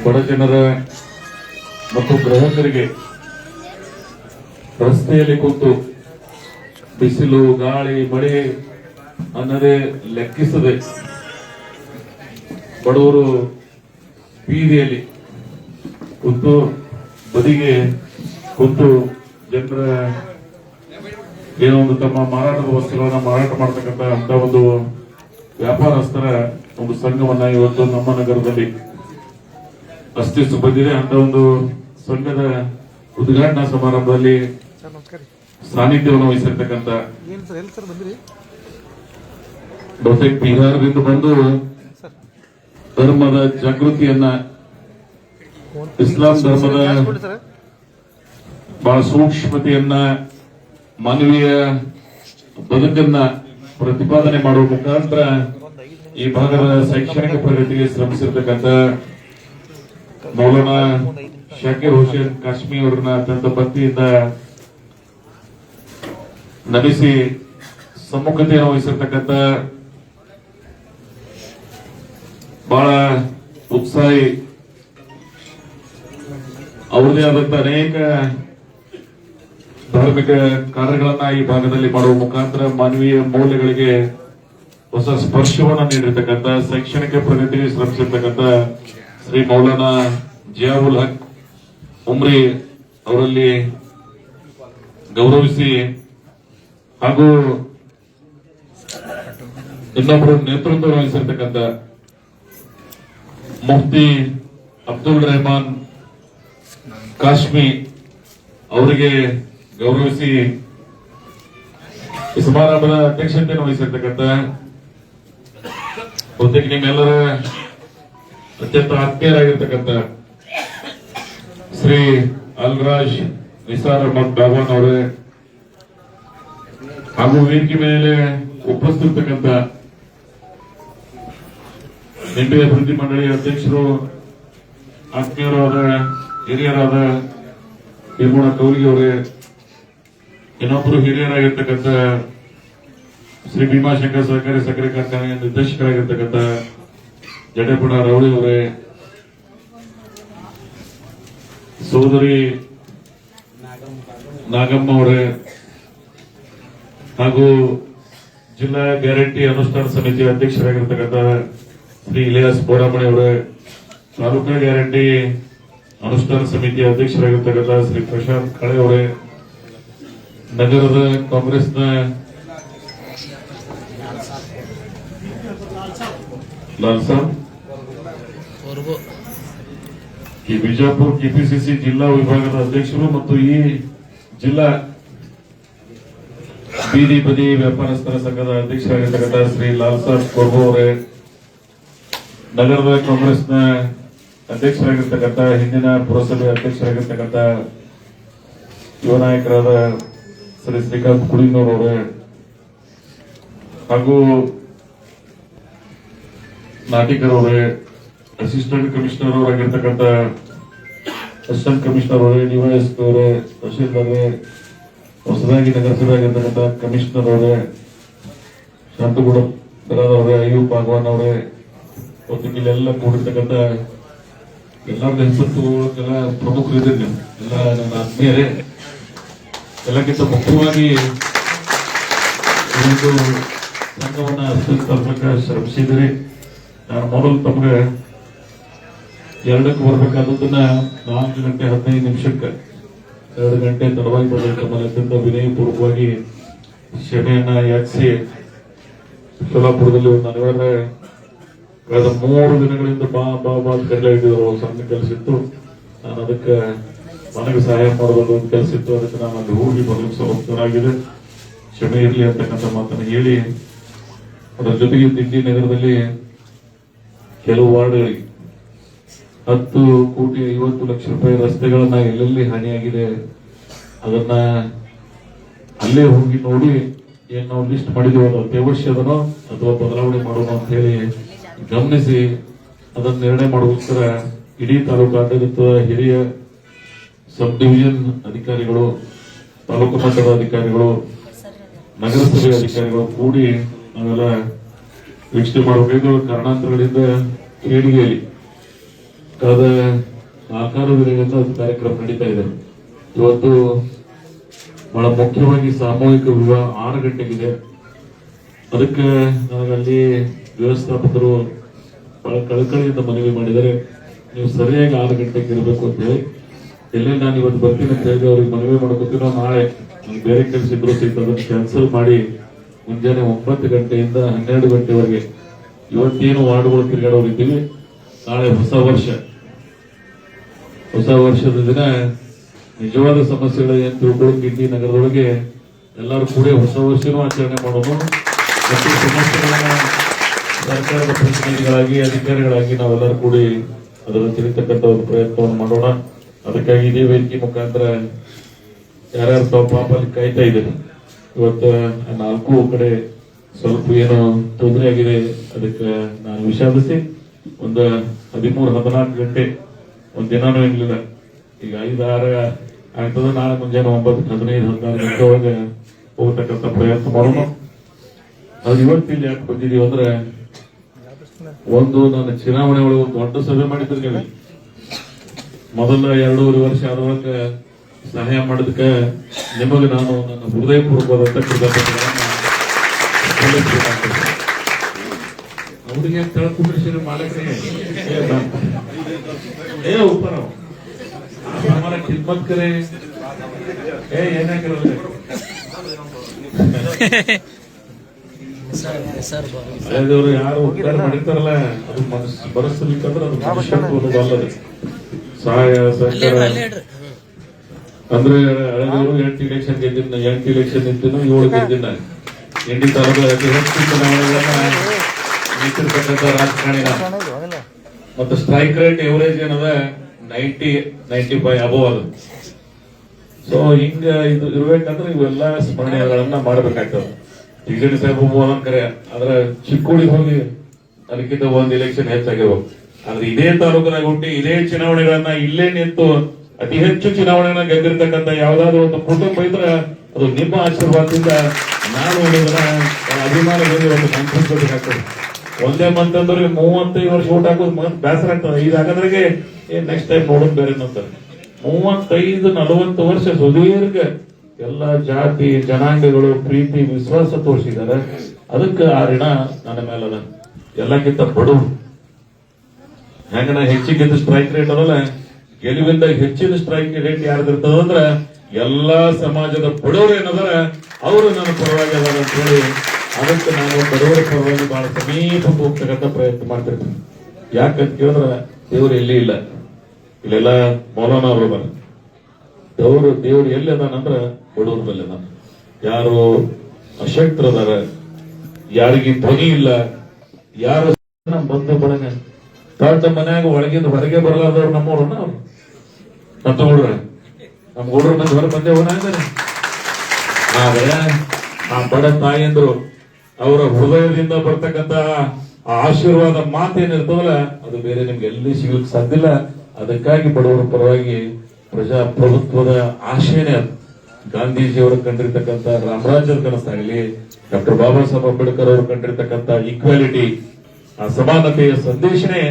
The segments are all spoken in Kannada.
ಬಡ ಜನರ ಮತ್ತು ಗ್ರಾಹಕರಿಗೆ ರಸ್ತೆಯಲ್ಲಿ ಕೂತು ಬಿಸಿಲು ಗಾಳಿ ಮಳೆ ಅನ್ನದೇ ಲೆಕ್ಕಿಸದೆ ಬಡವರು ಬೀದಿಯಲ್ಲಿ ಕೂತು ಬದಿಗೆ ಕೂತು ಜನರ ಏನೋ ಒಂದು ತಮ್ಮ ಮಾರಾಟದ ವಸ್ತುಗಳನ್ನ ಮಾರಾಟ ಮಾಡತಕ್ಕಂತ ಅಂತ ಒಂದು ವ್ಯಾಪಾರಸ್ಥರ ಒಂದು ಸಂಘವನ್ನ ಇವತ್ತು ನಮ್ಮ ನಗರದಲ್ಲಿ ಅಸ್ತಿತ್ವ ಬಂದಿದೆ. ಅಂತ ಒಂದು ಸಂಘದ ಉದ್ಘಾಟನಾ ಸಮಾರಂಭದಲ್ಲಿ ಸಾನ್ನಿಧ್ಯವನ್ನು ವಹಿಸಿರ್ತಕ್ಕಂಥ ಬಹುತೇಕ ಬಿಹಾರದಿಂದ ಬಂದು ಧರ್ಮದ ಜಾಗೃತಿಯನ್ನ, ಇಸ್ಲಾಂ ಧರ್ಮದ ಬಹಳ ಸೂಕ್ಷ್ಮತೆಯನ್ನ, ಮಾನವೀಯ ಬದುಕನ್ನ ಪ್ರತಿಪಾದನೆ ಮಾಡುವ ಮುಖಾಂತರ ಈ ಭಾಗದ ಶೈಕ್ಷಣಿಕ ಪ್ರಗತಿಗೆ ಶ್ರಮಿಸಿರ್ತಕ್ಕಂಥ ಮೌಲಾನಾ ಶಾಕಿರ್ ಹುಸೇನ್ ಕಾಶ್ಮೀ ಅವರನ್ನ ಅತ್ಯಂತ ಭಕ್ತಿಯಿಂದ ನಮಿಸಿ ಸಮ್ಮುಖತೆಯನ್ನು ವಹಿಸಿರ್ತಕ್ಕಂಥ ಬಹಳ ಉತ್ಸಾಹಿ, ಅವರದೇ ಆದಂತ ಅನೇಕ ಧಾರ್ಮಿಕ ಕಾರ್ಯಗಳನ್ನ ಈ ಭಾಗದಲ್ಲಿ ಮಾಡುವ ಮುಖಾಂತರ ಮಾನವೀಯ ಮೌಲ್ಯಗಳಿಗೆ ಹೊಸ ಸ್ಪರ್ಶವನ್ನ ನೀಡಿರ್ತಕ್ಕಂಥ, ಶೈಕ್ಷಣಿಕ ಪ್ರಗತಿಗೆ ಶ್ರಮಿಸಿರ್ತಕ್ಕಂಥ ಶ್ರೀ ಮೌಲಾನಾ ಜಿಯಾವುಲ್ ಹಕ್ ಉಮ್ರಿ ಅವರಲ್ಲಿ ಗೌರವಿಸಿ ಹಾಗೂ ಇನ್ನೊಬ್ಬರು ನೇತೃತ್ವ ವಹಿಸಿರ್ತಕ್ಕಂಥ ಮುಫ್ತಿ ಅಬ್ದುಲ್ ರೆಹಮಾನ್ ಕಾಶ್ಮಿ ಅವರಿಗೆ ಗೌರವಿಸಿ ಈ ಸಮಾರಂಭದ ಅಧ್ಯಕ್ಷತೆಯನ್ನು ವಹಿಸಿರ್ತಕ್ಕಂಥ ಬಹುತೇಕ ನಿಮ್ಮೆಲ್ಲರ ಅತ್ಯಂತ ಆತ್ಮೀಯರಾಗಿರ್ತಕ್ಕಂಥ ಶ್ರೀ ಅಲ್ರಾಜ್ ನಿಸಾರ್ ಅಹಮದ್ ಬಾಬಾನ್ ಅವರೇ ಹಾಗೂ ವೇದಿಕೆ ಮೇಲೆ ಉಪಸ್ಥಿತಕ್ಕಂಥ ನಿಂಬೆ ಅಭಿವೃದ್ಧಿ ಮಂಡಳಿ ಅಧ್ಯಕ್ಷರು, ಆತ್ಮೀಯರಾದ ಹಿರಿಯರಾದ ನಿರ್ಮೂಲ ಕೌಲಿಗೆ ಅವರೇ, ಇನ್ನೊಬ್ಬರು ಹಿರಿಯರಾಗಿರ್ತಕ್ಕಂಥ ಶ್ರೀ ಭೀಮಾಶಂಕರ್ ಸಹಕಾರಿ ಸಕ್ಕರೆ ಕಾರ್ಖಾನೆಯ ನಿರ್ದೇಶಕರಾಗಿರ್ತಕ್ಕಂಥ ಜಡೇಪುಣ ರವಳಿ ಅವರೇ, ಸೋದರಿ ನಾಗಮ್ಮ ಅವರೇ ಹಾಗೂ ಜಿಲ್ಲಾ ಗ್ಯಾರಂಟಿ ಅನುಷ್ಠಾನ ಸಮಿತಿ ಅಧ್ಯಕ್ಷರಾಗಿರ್ತಕ್ಕಂಥ ಶ್ರೀ ಇಲಿಯಾಸ್ ಬೋಡಾಮಣಿ ಅವರೇ, ತಾಲೂಕಾ ಗ್ಯಾರಂಟಿ ಅನುಷ್ಠಾನ ಸಮಿತಿಯ ಅಧ್ಯಕ್ಷರಾಗಿರ್ತಕ್ಕಂಥ ಶ್ರೀ ಪ್ರಶಾಂತ್ ಕಳೆ ಅವರೇ, ನಗರದ ಕಾಂಗ್ರೆಸ್ನ ಲಾಲ್ ಸಾಬ್, ಈ ಬಿಜಾಪುರ ಕೆಪಿಸಿಸಿ ಜಿಲ್ಲಾ ವಿಭಾಗದ ಅಧ್ಯಕ್ಷರು ಮತ್ತು ಈ ಜಿಲ್ಲಾ ಬೀದಿ ಬದಿ ವ್ಯಾಪಾರಸ್ಥರ ಸಂಘದ ಅಧ್ಯಕ್ಷರಾಗಿರ್ತಕ್ಕಂಥ ಶ್ರೀ ಲಾಲ್ ಸಾಬ್ ಕೊರ್ಬು ಅವರೇ, ನಗರದ ಕಾಂಗ್ರೆಸ್ನ ಅಧ್ಯಕ್ಷರಾಗಿರ್ತಕ್ಕಂಥ, ಹಿಂದಿನ ಪುರಸಭೆ ಅಧ್ಯಕ್ಷರಾಗಿರ್ತಕ್ಕಂಥ ಯುವ ನಾಯಕರಾದ ಶ್ರೀ ಶ್ರೀಕಾಂತ್ ಕುಳಿನೂರ್ ಅವರೇ ಹಾಗೂ ನಾಟಿಕರ್ ಅವರೇ, ಅಸಿಸ್ಟೆಂಟ್ ಕಮಿಷನರ್ ಅವರಾಗಿರ್ತಕ್ಕಂಥ ಅಸಿಸ್ಟೆಂಟ್ ಕಮಿಷನರ್ ಅವರೇ, ಡಿವೈಎಸ್ ಅವರೇ, ತಹಶೀಲ್ದಾರ್ ಹೊಸದಾಗಿ ನಗರಸಭೆಯಾಗಿರ್ತಕ್ಕಂಥ ಕಮಿಷನರ್ ಅವರೇ, ಶಾಂತಗೌಡ ಅವರೇ, ಅಯ್ಯೂಬ್ ಭಾಗವಾನ್ ಅವರೇ, ಮತ್ತು ಇಲ್ಲೆಲ್ಲ ಕೂಡಿರ್ತಕ್ಕಂಥ ಎಲ್ಲರ ಹೆಸರುಗಳ ಪ್ರಮುಖರು ಇದ್ದೀರಿ, ಎಲ್ಲ ನನ್ನ ಆತ್ಮೀಯರೇ. ಎಲ್ಲಕ್ಕಿಂತ ಮುಖ್ಯವಾಗಿ ಸಂಘವನ್ನ ಅಸ್ತಿತ್ವಕ್ಕೆ ಶ್ರಮಿಸಿದಿರಿ. ನಾನು ಮೊದಲು ತಮಗೆ 2ಕ್ಕೆ ಬರಬೇಕಾದದನ್ನ 4 ಗಂಟೆ 15 ನಿಮಿಷಕ್ಕೆ 2 ಗಂಟೆ ತಡವಾಗಿ ಬರಬೇಕು. ತಮ್ಮಲ್ಲಿ ಅತ್ಯಂತ ವಿನಯಪೂರ್ವಕವಾಗಿ ಕ್ಷಮೆಯನ್ನ ಯಾಚಿಸಿ, ಸೋಲಾಪುರದಲ್ಲಿ ಒಂದು ಅನಿವಾರ್ಯ ಕಳೆದ 3 ದಿನಗಳಿಂದ ಬಾ ಕರೆಲಾಗಿದ್ರು, ಸಣ್ಣ ಕೆಲಸ ಇತ್ತು. ನಾನು ಅದಕ್ಕೆ ನನಗೆ ಸಹಾಯ ಮಾಡೋದು ಒಂದು ಕೆಲಸ ಇತ್ತು, ಅದಕ್ಕೆ ನಾನು ಅಲ್ಲಿ ಹೋಗಿ ಬರಲಿಕ್ಕೆ ಸಮರ್ಥನಾಗಿದೆ. ಕ್ಷಮೆ ಇರಲಿ ಅಂತಕ್ಕಂಥ ಮಾತನ್ನು ಹೇಳಿ, ಅದರ ಜೊತೆಗೆ ದಿಲ್ಲಿ ನಗರದಲ್ಲಿ ಕೆಲವು ವಾರ್ಡ್ಗಳಿಗೆ 10,50,00,000 ರಸ್ತೆಗಳನ್ನ ಎಲ್ಲೆಲ್ಲಿ ಹಾನಿಯಾಗಿದೆ ಅದನ್ನ ಅಲ್ಲೇ ಹೋಗಿ ನೋಡಿ, ಏನ್ ನಾವು ಲಿಸ್ಟ್ ಮಾಡಿದೀವಿ ಅದು ಅತ್ಯವಶ್ಯದನೋ ಅಥವಾ ಬದಲಾವಣೆ ಮಾಡೋಣ ಅಂತ ಹೇಳಿ ಗಮನಿಸಿ ಅದನ್ನ ನಿರ್ಣಯ ಮಾಡುವುದಕ್ಕೋಸ್ಕರ ಇಡೀ ತಾಲೂಕು ಆಡಳಿತದ ಹಿರಿಯ ಸಬ್ ಡಿವಿಷನ್ ಅಧಿಕಾರಿಗಳು, ತಾಲೂಕು ಮಟ್ಟದ ಅಧಿಕಾರಿಗಳು, ನಗರಸಭೆ ಅಧಿಕಾರಿಗಳು ಕೂಡಿ ನಾವೆಲ್ಲ ವೀಕ್ಷಣೆ ಮಾಡಬೇಕು. ಕಾರಣಾಂತರಗಳಿಂದ ಕೇಳಿಗೆಯಲ್ಲಿ ಕಳೆದ 4 ದಿನಗಳಿಂದ ಅದು ಕಾರ್ಯಕ್ರಮ ನಡೀತಾ ಇದೆ. ಇವತ್ತು ಬಹಳ ಮುಖ್ಯವಾಗಿ ಸಾಮೂಹಿಕ ವಿವಾಹ 6 ಗಂಟೆಗಿದೆ. ಅದಕ್ಕೆ ನನಗಲ್ಲಿ ವ್ಯವಸ್ಥಾಪಕರು ಬಹಳ ಕಳಕಳಿಯಿಂದ ಮನವಿ ಮಾಡಿದರೆ, ನೀವು ಸರಿಯಾಗಿ 6 ಗಂಟೆಗೆ ಇರಬೇಕು ಅಂತ ಹೇಳಿ. ಎಲ್ಲೇ ನಾನು ಇವತ್ತು ಬರ್ತೀನಿ ಅಂತ ಹೇಳಿ ಅವ್ರಿಗೆ ಮನವಿ ಮಾಡ್ಕೊತೀನೋ, ನಾಳೆ ನನಗೆ ಬೇರೆ ಕೆಲಸ ಇದ್ರು ಸಹಿತ ಅದನ್ನು ಕ್ಯಾನ್ಸಲ್ ಮಾಡಿ ಮುಂಜಾನೆ 9 ಗಂಟೆಯಿಂದ 12 ಗಂಟೆವರೆಗೆ ಇವತ್ತೇನು ವಾರ್ಡ್ಗಳು ತಿರುಗಾಡೋರು ಇದ್ದೀವಿ. ನಾಳೆ ಹೊಸ ವರ್ಷದ ದಿನ ನಿಜವಾದ ಸಮಸ್ಯೆಗಳು ಏನು ತಿಳ್ಕೊಳ್ಳೋಕೆ ಇಂಡಿ ನಗರದೊಳಗೆ ಎಲ್ಲರೂ ಕೂಡ ಹೊಸ ವರ್ಷನೂ ಆಚರಣೆ ಮಾಡೋದು ಮತ್ತು ಸಮಸ್ಯೆಗಳನ್ನ ಸರ್ಕಾರದ ಪ್ರತಿನಿಧಿಗಳಾಗಿ ಅಧಿಕಾರಿಗಳಾಗಿ ನಾವೆಲ್ಲರೂ ಕೂಡಿ ಅದನ್ನು ತಿಳಿತಕ್ಕಂಥ ಒಂದು ಪ್ರಯತ್ನವನ್ನು ಮಾಡೋಣ. ಅದಕ್ಕಾಗಿ ಇದೇ ವೇದಿಕೆ ಮುಖಾಂತರ ಯಾರ್ಯಾರು ತಾವು ಪಾಪ ಅಲ್ಲಿ ಕಾಯ್ತಾ ಇದ್ದೀರಿ, ಇವತ್ತು 4 ಕಡೆ ಸ್ವಲ್ಪ ಏನು ತೊಂದರೆ ಆಗಿದೆ, ಅದಕ್ಕೆ ನಾನು ವಿಷಾದಿಸಿ ಒಂದು 13-14 ಗಂಟೆ ಒಂದು ದಿನಾನೂ ಇರ್ಲಿಲ್ಲ. ಈಗ 5-6 ಆಗ್ತದೆ. ನಾಳೆ ಮುಂಜಾನೆ 9-15-16 ಗಂಟೆ ಒಳಗೆ ಹೋಗ್ತಕ್ಕಂಥ ಪ್ರಯತ್ನ ಮಾಡೋಣ. ಅದು ಇವತ್ತಿಲ್ಲಿ ಯಾಕೆ ಬಂದಿದೀವಿ ಅಂದ್ರೆ, ಒಂದು ನಾನು ಚುನಾವಣೆ ಒಳಗೆ ಒಂದು ದೊಡ್ಡ ಸಭೆ ಮಾಡಿದ್ರೆ ಮೊದಲ 2.5 ವರ್ಷ ಆದೊಳಗೆ ಸಹಾಯ ಮಾಡೋದಕ್ಕೆ ನಿಮಗೆ ನಾನು ನನ್ನ ಹೃದಯಪೂರ್ವಕವಾದಂತ ಕೃತಜ್ಞತೆಗಳನ್ನ ಅವರಿಗೆ ತಳಕುಂಡ್ರಿಸಿ ಮಾಡಕ್ಕೆ ऊपर हमारा खिदमत करे ಏನಾಗಿರಲ್ಲ ಹಳೆದವರು ಯಾರು ಉಪಕಾರ ಮಾಡಿರ್ತಾರಲ್ಲ, ಅದು ಮನಸ್ಸು ಬರೆಸಲಿಕ್ಕಂದ್ರೆ ಅದು ಮನುಷ್ಯತ್ವದ ಅಲ್ಲದೆ ಸಹಾಯ ಸಹಕಾರ ಅಂದ್ರೆ ಹಳೆದವರು 8 ಇಲೆಕ್ಷನ್ ಗೆದ್ದಿನ 8 ಇಲೆಕ್ಷನ್ ನಿಂತಿನ 7 ಗೆದ್ದಿನ ಇಂಡಿ ತಾಲೂಕು ಅತಿ ಹೆಚ್ಚು ಚುನಾವಣೆಗಳನ್ನ ನಿಂತಿರ್ತಕ್ಕಂಥ ರಾಜಕಾರಣಿನ. ಮತ್ತು ಸ್ಟ್ರೈಕ್ ರೇಟ್ ಎವರೇಜ್ ಏನದ 90-95 ಅಬೋವ್ ಅದು. ಸೊ ಹಿಂಗ ಇದು ಇರ್ಬೇಕಂದ್ರೆ ಇವೆಲ್ಲ ಸ್ಮರಣೆಗಳನ್ನ ಮಾಡ್ಬೇಕಾಗ್ತದೆ. ಟಿಗಡಿ ಸಾಹೇಬ್ ಕರೆ ಆದ್ರೆ ಚಿಕ್ಕೋಡಿಗೆ ಹೋಗಿ ಅದಕ್ಕಿಂತ ಒಂದು ಇಲೆಕ್ಷನ್ ಹೆಚ್ಚಾಗಿರ್ಬೇಕು. ಆದ್ರೆ ಇದೇ ತಾಲೂಕಿನಾಗ ಹುಟ್ಟಿ ಇದೇ ಚುನಾವಣೆಗಳನ್ನ ಇಲ್ಲೇ ನಿಂತು ಅತಿ ಹೆಚ್ಚು ಚುನಾವಣೆಗಳನ್ನ ಗೆದ್ದಿರ್ತಕ್ಕಂಥ ಯಾವ್ದಾದ್ರು ಒಂದು ಕುಟುಂಬ ಇದ್ರೆ ಅದು ನಿಮ್ಮ ಆಶೀರ್ವಾದದಿಂದ ನಾನು ಅಭಿಮಾನದಲ್ಲಿ ಒಂದು ಸಂತೋಷಬೇಕಾಗ್ತದೆ. ಒಂದೇ ಮಂತಂದ್ರೆ 35 ವರ್ಷ ಊಟ ಹಾಕೋದು ಬೇಸರ ಆಗ್ತದೆ. 5 ಹಾಕೋದ್ರಿಗೆ ನೆಕ್ಸ್ಟ್ ಟೈಮ್ ನೋಡೋದು ಬೇರೆ ಅಂತಾರೆ. 35-40 ವರ್ಷ ಸುದೀರ್ಘ ಎಲ್ಲ ಜಾತಿ ಜನಾಂಗಗಳು ಪ್ರೀತಿ ವಿಶ್ವಾಸ ತೋರಿಸಿದ್ದಾರೆ. ಅದಕ್ಕೆ ಆ ಋಣ ನನ್ನ ಮೇಲದ. ಎಲ್ಲಕ್ಕಿಂತ ಬಡವರು ಹೆಂಗ ಹೆಚ್ಚಿಗೆ ಸ್ಟ್ರೈಕ್ ರೇಟ್ ಅದಲ್ಲ, ಗೆಲುವಿಂದ ಹೆಚ್ಚಿನ ಸ್ಟ್ರೈಕ್ ರೇಟ್ ಯಾರ್ದಿರ್ತದಂದ್ರ ಎಲ್ಲಾ ಸಮಾಜದ ಬಡವರು ಏನದಾರ ಅವರು ನನ್ನ ಪರವಾಗಿ ಅದಾರ ಅಂತ ಹೇಳಿ, ಅದಕ್ಕೆ ನಾನು ಬಡವರ ಪರವಾಗಿ ಬಹಳ ಸಮೀಪಕ್ಕೆ ಹೋಗ್ತಕ್ಕಂಥ ಪ್ರಯತ್ನ ಮಾಡ್ತಿರ್ತೀನಿ. ಯಾಕಂತ ಕೇಳಿದ್ರ ದೇವರು ಎಲ್ಲಿ ಇಲ್ಲ, ಇಲ್ಲೆಲ್ಲ ಮೌಲಾನ ಅವರು ಬರ ದೇವ್ರು ಎಲ್ಲಿ ಅದಾನಂದ್ರ ಬಡವ್ರ ಮೇಲೆ ಅದಾನ. ಯಾರು ಅಶಕ್ತರದಾರ, ಯಾರಿಗೆ ಧ್ವನಿ ಇಲ್ಲ, ಯಾರು ಬಂದ ಬಳಗ ದೊಡ್ಡ ಮನ್ಯಾಗ ಒಳಗಿಂದ ಹೊರಗೆ ಬರಲಾರ್ದವ್ರು ನಮ್ಮವ್ರನ್ನ ಅವ್ರು ನಮ್ಮ ತಗೊಳ್ರ ನಮ್ ಗೌಡ್ರ ಮಂದಿ ಹೊರ ಬಂದೆ ಹೋಗ್ತಾರೆ. ಆದ್ರೆ ಆ ಬಡ ತಾಯಿಯಂದ್ರು ಅವರ ಹೃದಯದಿಂದ ಬರ್ತಕ್ಕಂತ ಆಶೀರ್ವಾದ ಮಾತೇನಿರ್ತವಲ್ಲ ಅದು ಬೇರೆ ನಿಮ್ಗೆ ಎಲ್ಲಿ ಸಿಗ್ಲಿಕ್ಕೆ ಸಾಧ್ಯ ಇಲ್ಲ. ಅದಕ್ಕಾಗಿ ಬಡವರ ಪರವಾಗಿ ಪ್ರಜಾಪ್ರಭುತ್ವದ ಆಶಯನೇ ಅದು. ಗಾಂಧೀಜಿಯವರು ಕಂಡಿರ್ತಕ್ಕಂಥ ರಾಮರಾಜ್ಯದ ಕನಸಾಗಲಿ, ಡಾಕ್ಟರ್ ಬಾಬಾ ಸಾಹೇಬ್ ಅಂಬೇಡ್ಕರ್ ಅವರು ಕಂಡಿರ್ತಕ್ಕಂಥ ಈಕ್ವಾಲಿಟಿ, ಆ ಸಮಾನತೆಯ ಸಂದೇಶನೇ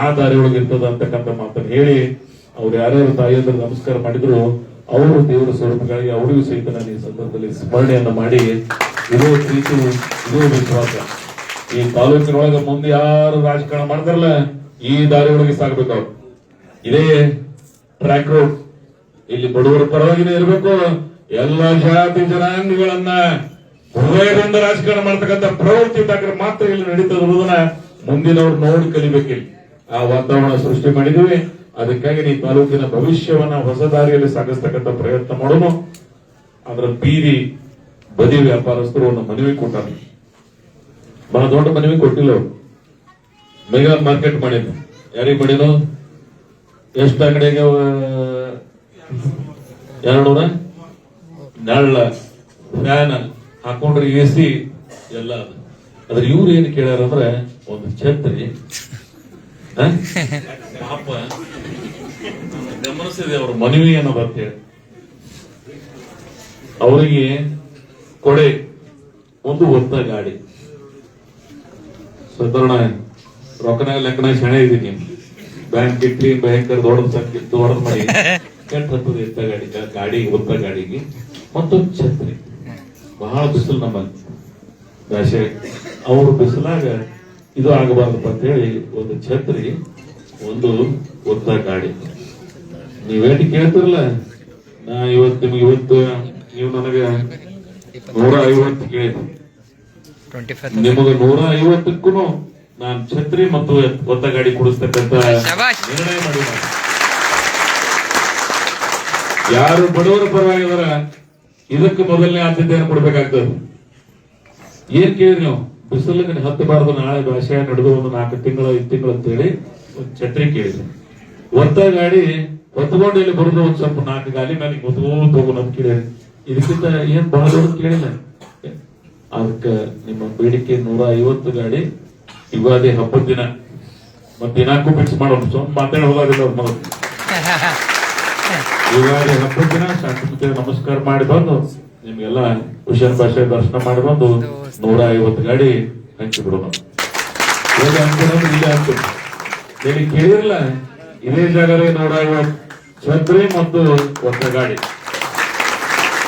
ಆ ದಾರಿಯೊಳಗೆ ಇರ್ತದ ಅಂತಕ್ಕಂಥ ಮಾತನ್ನು ಹೇಳಿ, ಅವ್ರು ಯಾರ್ಯಾರು ತಾಯಿಯಂದ್ರೆ ನಮಸ್ಕಾರ ಮಾಡಿದ್ರು ಅವರು ದೇವರ ಸ್ವರೂಪಗಳಿಗೆ ಅವರಿಗೂ ಸಹಿತ ನಾನು ಈ ಸಂದರ್ಭದಲ್ಲಿ ಸ್ಮರಣೆಯನ್ನ ಮಾಡಿ, ಇರೋ ಪ್ರೀತಿ ಇರೋ ವಿಶ್ವಾಸ ಈ ತಾಲೂಕಿನೊಳಗೆ ಮುಂದೆ ಯಾರು ರಾಜಕಾರಣ ಮಾಡ್ತಾರಲ್ಲ ಈ ದಾರಿಯೊಳಗೆ ಸಾಗಬೇಕು. ಅವ್ರು ಇದೇ ಟ್ರ್ಯಾಕ್ ರೋಡ್ ಇಲ್ಲಿ ಬಡವರ ಪರವಾಗಿನೇ ಇರಬೇಕು. ಎಲ್ಲಾ ಜಾತಿ ಜನಾಂಗಗಳನ್ನ ಹೃದಯದಿಂದ ರಾಜಕಾರಣ ಮಾಡ್ತಕ್ಕಂಥ ಪ್ರವೃತ್ತಿ ಇದ್ದಾಗ ಮಾತ್ರ ಇಲ್ಲಿ ನಡೀತದನ್ನ ಮುಂದಿನವ್ರು ನೋಡಿ ಕಲಿಬೇಕಿಲ್ಲ. ಆ ವಾತಾವರಣ ಸೃಷ್ಟಿ ಮಾಡಿದ್ವಿ. ಅದಕ್ಕಾಗಿ ಈ ತಾಲೂಕಿನ ಭವಿಷ್ಯವನ್ನ ಹೊಸ ದಾರಿಯಲ್ಲಿ ಸಾಗಿಸ್ತಕ್ಕಂಥ ಪ್ರಯತ್ನ ಮಾಡೋನು. ಅದರ ಬೀದಿ ಬದಿ ವ್ಯಾಪಾರಸ್ಥರು ಒಂದು ಮನವಿ ಕೊಟ್ಟಾರೆ, ಬಹಳ ದೊಡ್ಡ ಮನವಿ ಕೊಟ್ಟಿಲ್ಲ. ಅವರು ಮೆಗಾ ಮಾರ್ಕೆಟ್ ಮಾಡಿದ್ರು. ಯಾರಿಗೆ ಮಾಡಿದ್ರು? ಎಷ್ಟು ಅಂಗಡಿಗೆ 200 ನೆಳ್ಳ ಫ್ಯಾನ್ ಹಾಕೊಂಡ್ರೆ AC ಎಲ್ಲ ಅದು. ಅದ್ರ ಇವ್ರು ಏನ್ ಕೇಳ್ಯಾರ ಅಂದ್ರೆ ಒಂದು ಛತ್ರಿ. ಪಾಪ ಗಮನಿಸಿದೆ ಅವ್ರ ಮನವಿ ಏನದ ಅಂತ ಹೇಳಿ. ಅವರಿಗೆ ಕೊಡೆ ಒಂದು ಹೊತ್ತ ಗಾಡಿ ಸಾಧಾರಣ ರೊಕ್ಕನಾಗ ಲೆಕ್ಕನಾಗ ಶೆಣೆ ಇದ್ದೀನಿ. ಬ್ಯಾಂಕ್ ಇಟ್ಟಿ ಭಯಂಕರ ದೊಡ್ಡದು ಮಾಡಿ ಕೆಟ್ಟ ಹತ್ತದ ಎತ್ತ ಗಾಡಿ ಒತ್ತ ಗಾಡಿಗೆ ಮತ್ತೊಂದು ಛತ್ರಿ. ಬಹಳ ಬಿಸಿಲು ನಮ್ಮಲ್ಲಿ ಭಾಷೆ, ಅವ್ರು ಬಿಸಿಲಾಗ ಇದು ಆಗಬಾರ್ದಪ್ಪ ಅಂತ ಹೇಳಿ ಒಂದು ಛತ್ರಿ, ಒಂದು ಒತ್ತ ಗಾಡಿ. ನೀವೇಟಿ ಕೇಳ್ತಿರಲ್ಲ, ನಾ ಇವತ್ತು ನೀವು ನನಗೆ 150 ಕೇಳಿದ್ರಿ, ನಿಮಗೆ 150ಕ್ಕೂ ನಾನು ಛತ್ರಿ ಮತ್ತು ಒತ್ತ ಗಾಡಿ ಕೊಡಿಸ್ತಕ್ಕಂತ ನಿರ್ಣಯ ಮಾಡಿ. ಯಾರು ಬಡವರ ಪರವಾಗಿದಾರ ಇದಕ್ಕೆ ಮೊದಲನೇ ಆದ್ಯತೆಯನ್ನು ಕೊಡ್ಬೇಕಾಗ್ತದೆ. ಏನ್ ಕೇಳಿದ್ರಿ ನೀವು? ಬಿಸಿಲಿಗೆ ಹತ್ತಬಾರದು, ನಾಳೆ ಭಾಷೆ ನಡೆದು ಒಂದು 4 ತಿಂಗಳು 5 ತಿಂಗಳು ಅಂತೇಳಿ ಒಂದು ಛತ್ರಿ ಕೇಳಿದ್ರಿ. ಒತ್ತ ಗಾಡಿ ಹೊತ್ಕೊಂಡು ಇಲ್ಲಿ ಬರೋದು ಒಂದ್ ಸ್ವಲ್ಪ 4 ಗಾಲಿ ಮೇಲೆ ಹೊತ್ಕೊಂಡು ಹೋಗೋಣ ಅಂತ ಕೇಳಿ. ಇದಕ್ಕಿಂತ ಏನ್ ಬಹಳ ದೊಡ್ಡ ಕೇಳಿಲ್ಲ. ಅದಕ್ಕೆ ನಿಮ್ಮ ಬೇಡಿಕೆ 150 ಗಾಡಿ ಯುಗಾದಿ ಹಬ್ಬದ ದಿನ ಮತ್ ದಿನಾಕ್ಕೂ ಫಿಕ್ಸ್ ಮಾಡೋಣ. ಸ್ವಲ್ಪ ಮಾತಾಡಿ ಹೋಗೋದಿಲ್ಲ ಅವ್ರ ಮೊದಲು. ಯುಗಾದಿ ಹಬ್ಬದ ದಿನ ಶಾಂತಿ ನಮಸ್ಕಾರ ಮಾಡಿ ಬಂದು ನಿಮ್ಗೆಲ್ಲ ಕುಶನ್ ಭಾಷೆ ದರ್ಶನ ಮಾಡಿ ಬಂದು 150 ಗಾಡಿ ಹಂಚಿ ಬಿಡೋಣ. ಇಲ್ಲೇ ಆಗ್ತದೆ ಕೇಳಿರಲ್ಲ, ಇದೇ ಜಾಗದಲ್ಲಿ 150 ಛತ್ರಿ ಮತ್ತು ಒತ್ತ ಗಾಡಿ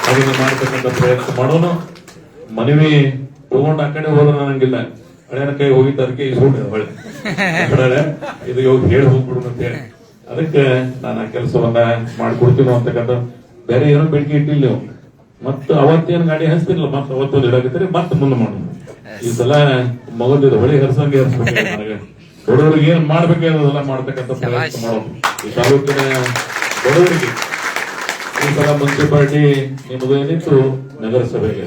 ಅದನ್ನು ಮಾಡ್ತಕ್ಕಂಥ ಪ್ರಯತ್ನ ಮಾಡೋಣ. ಮನವಿ ತಗೊಂಡು ಆ ಕಡೆ ಹೋದ್ರೆ ನನಗಿಲ್ಲ, ಹಳೆನ ಕೈ ಹೋಗಿದ್ದ ಅದಕ್ಕೆ ಹೊಳೆ ಇದು ಹೋಗಿ ಹೇಳಿ ಹೋಗ್ಬಿಡು ಅಂತ ಹೇಳಿ ಅದಕ್ಕೆ ನಾನು ಆ ಕೆಲಸವನ್ನ ಮಾಡ್ಕೊಡ್ತೀನೋ ಅಂತಕ್ಕಂಥ ಬೇರೆ ಏನೋ ಬೇಡಿಕೆ ಇಟ್ಟಿಲ್ಲ. ನೀವು ಮತ್ತೆ ಅವತ್ತೇನು ಗಾಡಿ ಹಚ್ತಿರ್ಲಿಲ್ಲ, ಮತ್ತೆ ಅವತ್ತೊಂದು ಇಡಾಕತ್ತೀರಿ, ಮತ್ತೆ ಮುಂದೆ ಮಾಡೋಣ. ಈ ಸಲ ಮಗಂದಿದ್ದು ಹೊಳಿ ಹರ್ಸಂಗೆ ಹರ್ಸ್ಬೇಕು. ನನಗೆ ಬಡವರಿಗೆ ಏನ್ ಮಾಡ್ಬೇಕು ಅನ್ನೋದೆಲ್ಲ ಮಾಡ್ತಕ್ಕಂಥ ಪ್ರಯತ್ನ ಮಾಡೋಣ. ಈ ತಾಲೂಕಿನ ಬಡವರಿಗೆ ಈ ಸಲ ಮುನ್ಸಿಪಾಲಿಟಿ ನಿಮ್ಮದು ಏನಿತ್ತು ನಗರಸಭೆಗೆ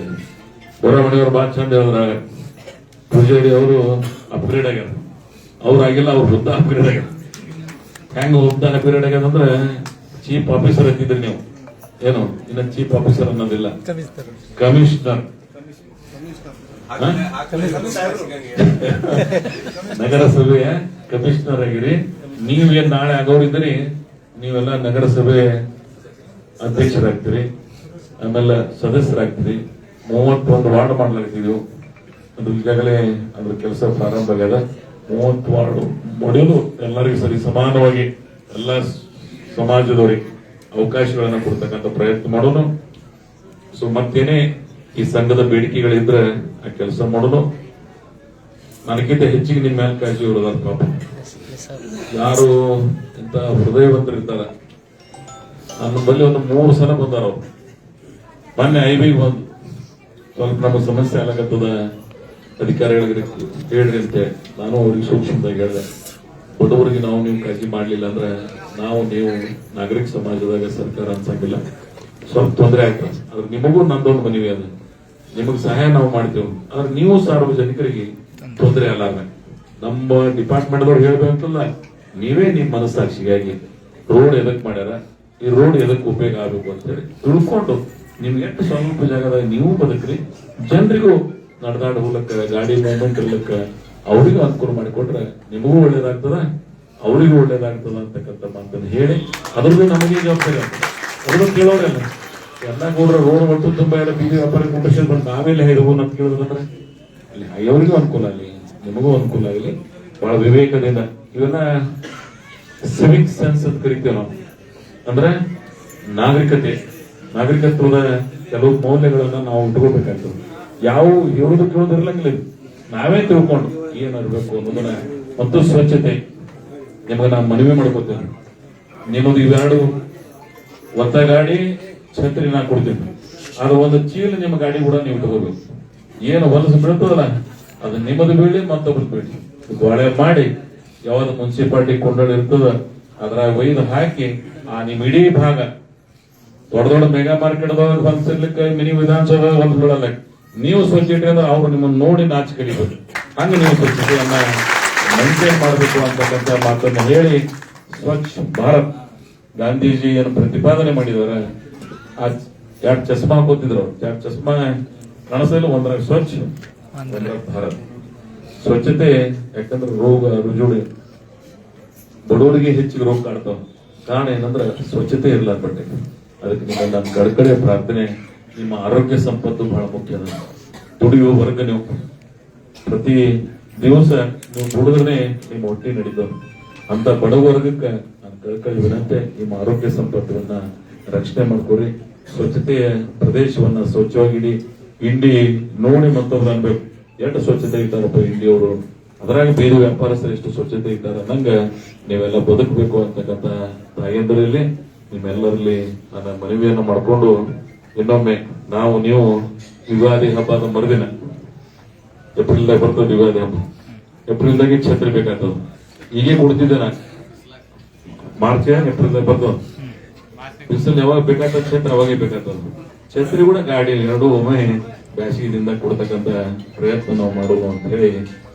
ಹೊರಮಣಿಯವರು ಬಹಳ ಚಂದ ಹೇಳಿದ್ರ, ಪೂಜಾರಿ ಅವರು ಅಪ್ಗ್ರೇಡ್ ಆಗ್ಯಾರ, ಅವ್ರಾಗಿಲ್ಲ, ಅವ್ರ ವೃದ್ಧ ಅಪ್ಗ್ರೇಡ್ ಆಗ್ಯಾರ. ಹೆಂಗ ವೃದ್ಧ ಅಪ್ಗ್ರೇಡ್ ಆಗ್ಯದಂದ್ರೆ ಚೀಫ್ ಆಫೀಸರ್ ಅಂತಿದ್ರಿ ನೀವು, ಏನು ಇನ್ನ ಚೀಫ್ ಆಫೀಸರ್ ಅನ್ನೋದಿಲ್ಲ, ಕಮಿಷನರ್. ನಗರಸಭೆಯ ಕಮಿಷನರ್ ಆಗಿರಿ. ನೀವೇನ್ ನಾಳೆ ಆಗೋರಿದ್ದೀರಿ, ನೀವೆಲ್ಲ ನಗರಸಭೆ ಅಧ್ಯಕ್ಷರಾಗ್ತೀರಿ, ಆಮೇಲೆ ಸದಸ್ಯರಾಗ್ತೀರಿ. 31 ವಾರ್ಡ್ ಮಾಡ್ಲಾಗ್ತಿದ್ವು. ಅದು ಈಗಾಗಲೇ ಅದ್ರ ಕೆಲಸ ಪ್ರಾರಂಭ ಆಗ್ಯದ. 30 ವಾರ್ಡ್ ಮೊದಲು ಎಲ್ಲರಿಗೂ ಸರಿ ಸಮಾನವಾಗಿ ಎಲ್ಲ ಸಮಾಜದವರಿಗೆ ಅವಕಾಶಗಳನ್ನ ಕೊಡ್ತಕ್ಕಂಥ ಪ್ರಯತ್ನ ಮಾಡೋಣ. ಸೊ ಮತ್ತೇನೆ ಈ ಸಂಘದ ಬೇಡಿಕೆಗಳಿದ್ರೆ ಆ ಕೆಲಸ ಮಾಡೋಣ. ನನಗಿಂತ ಹೆಚ್ಚಿಗೆ ನಿಮ್ಮ ಮೇಲೆ ಕಾಳಜಿ ಇರೋದಾರ ಪಾಪ. ಯಾರು ಇಂತ ಹೃದಯವಂತರಿರ್ತಾರ, ನನ್ನ ಬಳಿ ಒಂದು 3 ಸಲ ಬಂದಾರ ಅವ್ರು. ಮೊನ್ನೆ ಐಬಿಗೆ ಬಂದು ಸ್ವಲ್ಪ ನಮ್ಮ ಸಮಸ್ಯೆ ಆಗತ್ತದ ಅಧಿಕಾರಿಗಳಿಗೆ ಹೇಳ್ರಿ ಅಂತ ನಾನು ಅವ್ರಿಗೆ ಸೂಕ್ಷ್ಮವಾಗಿ ಹೇಳಿದೆ. ಬಡವರಿಗೆ ನಾವು ನೀವು ಕಾಳಜಿ ಮಾಡ್ಲಿಲ್ಲ ಅಂದ್ರೆ ನಾವು ನೀವು ನಾಗರಿಕ ಸಮಾಜದಾಗ ಸರ್ಕಾರ ಅನ್ಸಂಗಿಲ್ಲ, ಸ್ವಲ್ಪ ತೊಂದರೆ ಆಗ್ತದೆ. ಆದ್ರೆ ನಿಮಗೂ ನಂದೊಂದು ಮನವಿ ಅದ, ನಿಮಗ್ ಸಹಾಯ ನಾವು ಮಾಡ್ತೇವೆ, ಆದ್ರೆ ನೀವು ಸಾರ್ವಜನಿಕರಿಗೆ ತೊಂದರೆ ಅಲ್ಲ. ನಮ್ಮ ಡಿಪಾರ್ಟ್ಮೆಂಟ್ ದವ್ರು ಹೇಳ್ಬೇಕಲ್ಲ, ನೀವೇ ನಿಮ್ ಮನಸ್ಸಾಕ್ಷಿಗಾಗಿ ರೋಡ್ ಎದಕ್ ಮಾಡ್ಯಾರ, ಈ ರೋಡ್ ಎದಕ್ ಉಪಯೋಗ ಆಗ್ಬೇಕು ಅಂತ ಹೇಳಿ ತಿಳ್ಕೊಂಡು ನಿಮ್ಗೆ ಎಷ್ಟು ಸ್ವಲ್ಪ ಜಾಗದಾಗ ನೀವು ಬದುಕ್ರಿ, ಜನರಿಗೂ ನಡೆದಾಡ ಹೋಗ್ಲಕ್ಕ, ಗಾಡಿ ಮೂವ್ಮೆಂಟ್ ಇರ್ಲಕ್ಕ ಅವ್ರಿಗೂ ಅನುಕೂಲ ಮಾಡಿಕೊಟ್ರೆ ನಿಮಗೂ ಒಳ್ಳೇದಾಗ್ತದ, ಅವರಿಗೂ ಒಳ್ಳೇದಾಗ್ತದ ಅಂತಕ್ಕಂಥ ಮಾತನ್ನು ಹೇಳಿ ಅದ್ರದ್ದು ನಮಗೆ ಜವಾಬ್ದಾರಿ ಆಗ್ತದೆ. ಅದ್ರ ಕೇಳೋರಲ್ಲ ಎಲ್ಲ ನೋಡ್ರೆ ರೋಡ್ ಒಟ್ಟು ತುಂಬಾ ಎಲ್ಲ ಬೀದಿ ವ್ಯಾಪಾರ ಕೊಂಡ್ರೆ ಬಂದು ನಾವೆಲ್ಲ ಹೇಳಿದ್ವು ಅಂತ ಕೇಳಿದ್ರೆ ಅಲ್ಲಿ ಅವರಿಗೂ ಅನುಕೂಲ ಆಗಲಿ, ನಿಮಗೂ ಅನುಕೂಲ ಆಗಲಿ. ಬಹಳ ವಿವೇಕದಿಂದ ಇವೆಲ್ಲ ಸಿವಿಕ್ ಸೆನ್ಸ್ ಅಂತ ಕರಿತೀವಿ ನಾವು. ಅಂದ್ರೆ ನಾಗರಿಕತ್ವದ ಕೆಲವು ಮೌಲ್ಯಗಳನ್ನ ನಾವು ಇಟ್ಕೋಬೇಕಾಗ್ತದೆ. ಯಾವ ಹೇಳುದು ಕೇಳೋದಿರ್ಲಂಗಿಲ್ಲ, ನಾವೇ ತಿಳ್ಕೊಂಡು ಏನಿರ್ಬೇಕು ಅನ್ನೋದನ್ನ. ಮತ್ತು ಸ್ವಚ್ಛತೆ ನಿಮಗೆ ನಾನು ಮನವಿ ಮಾಡ್ಕೋತೇನೆ. ನಿಮ್ಮದು ಇವೆರಡು ಒತ್ತ ಗಾಡಿ ಛತ್ರಿ ನಾ ಕೊಡ್ತೀನಿ, ಅದು ಒಂದು ಚೀಲ ನಿಮ್ಮ ಗಾಡಿ ಕೂಡ ನೀವು ತಗೋಬೇಕು. ಏನು ಹೊಲಸು ಬೀಳ್ತದಲ್ಲ ಅದು ನಿಮ್ಮದು ಬೀಳಿ ಮತ್ತೊಬ್ಬರು ಬೀಳಿ ಗೋಳೆ ಮಾಡಿ ಯಾವ್ದು ಮುನ್ಸಿಪಾಲಿಟಿ ಕೊಂಡೋಳಿ ಇರ್ತದ ಅದ್ರಾಗ ಒಯ್ದು ಹಾಕಿ ಆ ನಿಮ್ ಇಡೀ ಭಾಗ ದೊಡ್ಡ ದೊಡ್ಡ ಮೆಗಾ ಮಾರ್ಕೆಟ್ ಹೊಂದಿರ್ಲಿಕ್ಕೆ ಮಿನಿ ವಿಧಾನಸೌಧ ಒಂದು ಬಿಡಲ್ಲ. ನೀವು ಸ್ವಚ್ಛತೆ ಅಂದ್ರೆ ಅವ್ರು ನಿಮ್ಮನ್ನು ನೋಡಿ ನಾಚಿ ಕಲಿಬೇಕು. ಹಂಗೆ ನೀವು ಸ್ವಚ್ಛತೆಯನ್ನ ಮೇಂಟೈನ್ ಮಾಡಬೇಕು ಅಂತಕ್ಕಂಥ ಮಾತನ್ನು ಹೇಳಿ ಸ್ವಚ್ಛ ಭಾರತ್ ಗಾಂಧೀಜಿ ಏನು ಪ್ರತಿಪಾದನೆ ಮಾಡಿದಾರೆ. ಆ 2 ಚಸ್ಮಾ ಕೂತಿದ್ರು, 2 ಚಸ್ಮಾ ಕಾಣಿಸಲು ಒಂದರ ಸ್ವಚ್ಛ ಒಂದರ ಭಾರತ್. ಸ್ವಚ್ಛತೆ ಯಾಕಂದ್ರೆ ರೋಗ ರುಜುಡಿ ಬಡವರಿಗೆ ಹೆಚ್ಚಿಗೆ ರೋಗ ಕಾಡ್ತಾವ. ಕಾರಣ ಏನಂದ್ರೆ ಸ್ವಚ್ಛತೆ ಇರಲ್ಲ ಬಟ್ಟೆ. ಅದಕ್ಕೆ ನಿಮ್ಮ ನನ್ನ ಕಡೆ ಪ್ರಾರ್ಥನೆ, ನಿಮ್ಮ ಆರೋಗ್ಯ ಸಂಪತ್ತು ಬಹಳ ಮುಖ್ಯ. ದುಡಿಯುವ ವರ್ಗ ನೀವು ಪ್ರತಿ ದಿವಸ ನೀವು ದುಡಿದ್ರೆ ನಿಮ್ಮ ಹೊಟ್ಟೆ ನಡೀತದೆ. ಅಂತ ಬಡವರ್ಗಕ್ಕೆ ನಾನು ಕಳ್ಕೊಳ್ಳಿ ವಿನಂತಿ, ನಿಮ್ಮ ಆರೋಗ್ಯ ಸಂಪತ್ತನ್ನ ರಕ್ಷಣೆ ಮಾಡ್ಕೊರಿ. ಸ್ವಚ್ಛತೆಯ ಪ್ರದೇಶವನ್ನ ಸ್ವಚ್ಛವಾಗಿಡಿ. ಇಂಡಿ ನೋಡಿ ಮತ್ತೊಬ್ರು ಅನ್ಬೇಕು, ಎಷ್ಟು ಸ್ವಚ್ಛತೆ ಇದ್ದಾರಪ್ಪ ಇಂಡಿಯವರು, ಅದ್ರಾಗ ಬೇರೆ ವ್ಯಾಪಾರಸ್ಥರು ಎಷ್ಟು ಸ್ವಚ್ಛತೆ ಇದ್ದಾರೆ ನಂಗ ನೀವೆಲ್ಲ ಬದುಕಬೇಕು ಅಂತಕ್ಕಂಥ ತಾಯಂದರಲ್ಲಿ ನಿಮ್ಮೆಲ್ಲರಲ್ಲಿ ನನ್ನ ಮನವಿಯನ್ನು ಮಾಡಿಕೊಂಡು, ಇನ್ನೊಮ್ಮೆ ನೀವು ಯುಗಾದಿ ಹಬ್ಬದ ಮರುದಿನ ಏಪ್ರಿಲ್ದಾಗ ಬರ್ತದೆ ಯುಗಾದಿ ಹಬ್ಬ. ಏಪ್ರಿಲ್ದಾಗೆ ಛತ್ರಿ ಬೇಕಾಗ್ತದ. ಈಗೇ ಕೊಡ್ತಿದ್ದೆ ನಾನು, ಮಾರ್ಚ್ ಏಪ್ರಿಲ್ದಾಗ ಬರ್ತದ. ಬಿಸಿಲು ಯಾವಾಗ ಬೇಕಾಗ್ತದ ಛತ್ರಿ ಅವಾಗೇ ಬೇಕಾಗ್ತದ. ಛತ್ರಿ ಕೂಡ ಗಾಡಿ ಎರಡು ಒಮ್ಮೆ ಬ್ಯಾಸಿಗೆದಿಂದ ಕೊಡ್ತಕ್ಕಂಥ ಪ್ರಯತ್ನ ನಾವು ಮಾಡೋದು ಅಂತ ಹೇಳಿ